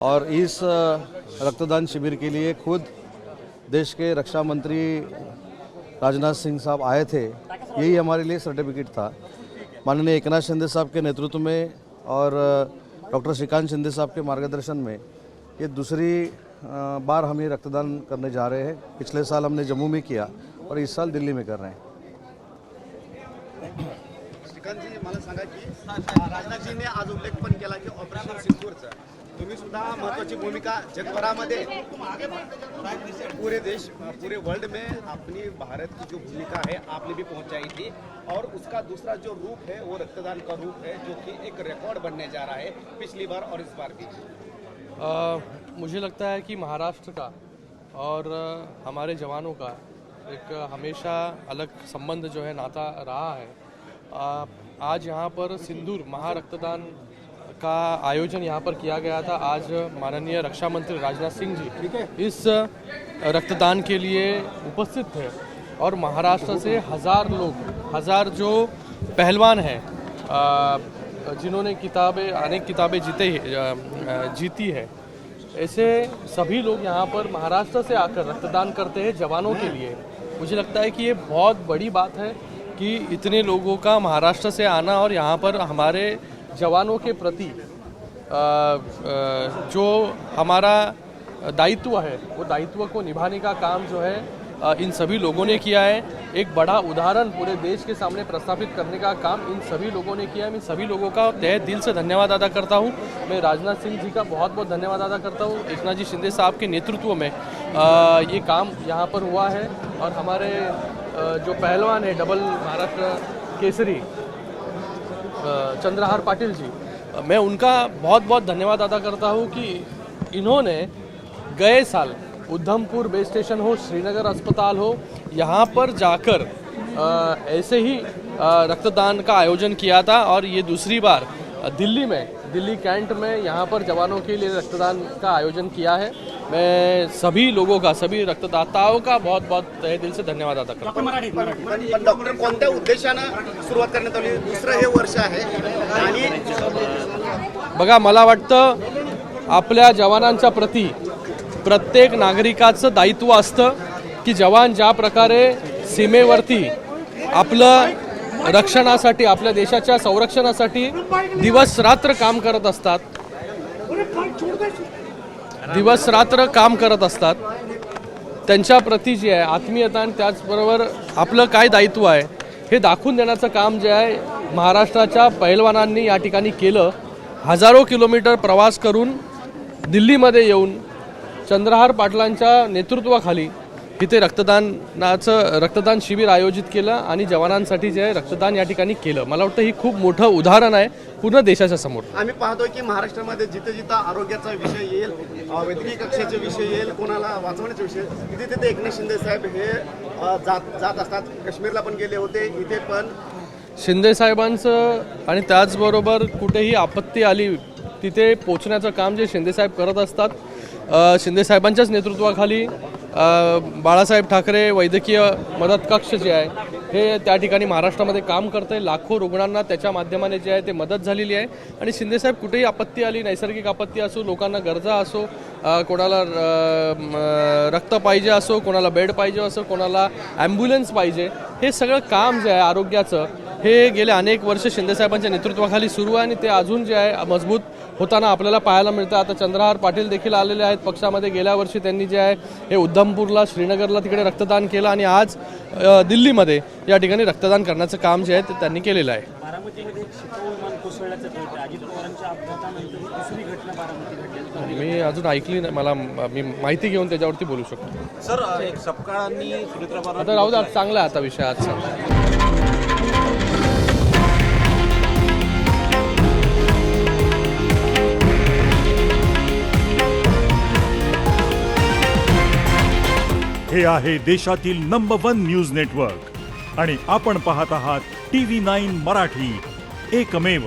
और इस रक्तदान शिविर के लिए खुद देश के रक्षा मंत्री राजनाथ सिंह साहब आए थे। यही हमारे लिए सर्टिफिकेट था। माननीय एकनाथ शिंदे साहब के नेतृत्व में और डॉक्टर श्रीकांत शिंदे साहब के मार्गदर्शन में ये दूसरी बार हम ये रक्तदान करने जा रहे हैं। पिछले साल हमने जम्मू में किया और इस साल दिल्ली में कर रहे हैं। श्रीकांतजी, मला सांगा की राजनाथजींनी आज उल्लेख पण केला की ऑपरेशन सिंदूरचा तुम्ही सुद्धा महत्त्वाची भूमिका जगभरामध्ये पूरे देश पूरे वर्ल्ड में अपनी भारत की जो भूमिका है आपने भी पहुंचाई थी और उसका दूसरा जो रूप है वो रक्तदान का रूप है जो कि एक रिकॉर्ड बनने जा रहा है पिछली बार और इस बार भी। मुझे लगता है कि महाराष्ट्र का और हमारे जवानों का एक हमेशा अलग संबंध जो है नाता रहा है। आज यहाँ पर सिंदूर महारक्तदान का आयोजन यहाँ पर किया गया था। आज माननीय रक्षा मंत्री राजनाथ सिंह जी इस रक्तदान के लिए उपस्थित थे और महाराष्ट्र से हजार जो पहलवान हैं जिन्होंने अनेक किताबें जीती है, ऐसे सभी लोग यहाँ पर महाराष्ट्र से आकर रक्तदान करते हैं जवानों के लिए। मुझे लगता है कि ये बहुत बड़ी बात है कि इतने लोगों का महाराष्ट्र से आना और यहाँ पर हमारे जवानों के प्रति जो हमारा दायित्व है वो दायित्व को निभाने का काम जो है इन सभी लोगों ने किया है। एक बड़ा उदाहरण पूरे देश के सामने प्रस्थापित करने का काम इन सभी लोगों ने किया है। मैं सभी लोगों का तहे दिल से धन्यवाद अदा करता हूँ। मैं राजनाथ सिंह जी का बहुत बहुत धन्यवाद अदा करता हूँ। एकनाथ जी शिंदे साहब के नेतृत्व में ये काम यहाँ पर हुआ है और हमारे जो पहलवान है डबल महाराष्ट्र केसरी चंद्रहार पाटिल जी, मैं उनका बहुत बहुत धन्यवाद अदा करता हूँ कि इन्होंने गए साल उधमपुर बेस स्टेशन हो, श्रीनगर अस्पताल हो, यहाँ पर जाकर ऐसे ही रक्तदान का आयोजन किया था और ये दूसरी बार दिल्ली कैंट में यहाँ पर जवानों के लिए रक्तदान का आयोजन किया है। मैं सभी लोगों का, सभी रक्तदाताओं का बहुत बहुत तहे दिल से धन्यवाद अदा करता हूँ। पण डॉक्टर कोणत्या उद्देशानं सुरुवात करण्यात आली? दुसरं हे वर्ष आहे आणि बघा, मला वाटतं आपल्या जवानांच्या प्रती प्रत्येक नागरिकाचं दायित्व असतं की जवान ज्या प्रकारे सीमेवरती आपलं रक्षणासाठी, आपल्या देशाच्या संरक्षणासाठी दिवस रात्र काम करत असतात, त्यांच्या प्रती जे आहे आत्मीयता आणि त्याचबरोबर आपलं काय दायित्व आहे हे दाखवून देण्याचं काम जे आहे महाराष्ट्राच्या पैलवानांनी या ठिकाणी केलं। हजारो किलोमीटर प्रवास करून दिल्लीमध्ये येऊन चंद्रहार पाटलांच्या नेतृत्वाखाली इथे रक्तदान शिबिर आयोजित केलं आणि जवानांसाठी जे रक्तदान या ठिकाणी केलं। मला वाटतं ही खूप मोठं उदाहरण आहे पूर्ण देशाच्या समोर। आम्ही पाहतोय की महाराष्ट्रामध्ये जिथे आरोग्याचा विषय येईल, वैद्यकीय कक्षाचे विषय येईल, कोणाला वाचवण्याचे विषय तिथे एकनाथ शिंदे साहेब हे जात असतात। काश्मीरला पण गेले होते, इथे पण शिंदे साहेबांचं आणि त्याचबरोबर कुठेही आपत्ती आली तिथे पोहोचण्याचं काम जे शिंदे साहेब करत असतात। शिंदे साहेबांच्याच नेतृत्वाखाली बाळासाहेब ठाकरे वैद्यकीय मदत कक्ष जे आहे हे त्या ठिकाणी महाराष्ट्रामध्ये काम करते। लाखो रुग्णांना त्याच्या माध्यमाने जे आहे ते मदत झालेली आहे आणि शिंदे साहेब कुठेही आपत्ती आली, नैसर्गिक आपत्ती असो, लोकांना गरजा असो, कोणाला रक्त पाहिजे असो, कोणाला बेड पाहिजे असो, कोणाला ॲम्ब्युलन्स पाहिजे, हे सगळं काम जे आहे आरोग्याचं हे गेले अनेक वर्ष शिंदे साहेबांच्या नेतृत्वाखाली सुरू आहे आणि ते अजून जे आहे मजबूत होताना आपल्याला पाहायला मिळतं। आता चंद्रहार पाटील देखील आलेले आहेत पक्षामध्ये। गेल्या वर्षी त्यांनी जे आहे हे उधमपूरला, श्रीनगरला तिकडे रक्तदान केलं आणि आज दिल्लीमध्ये या ठिकाणी रक्तदान करण्याचं काम जे आहे ते त्यांनी केलेलं आहे। मी अजून ऐकली नाही, मी माहिती घेऊन त्याच्यावरती बोलू शकतो। सर, एक सपकाळांनी आता राहू द्या, चांगला आहे आता विषय आजचा। हे आहे देशातील नंबर 1 न्यूज नेटवर्क आणि आपण पाहत आहात TV9 मराठी, एकमेव।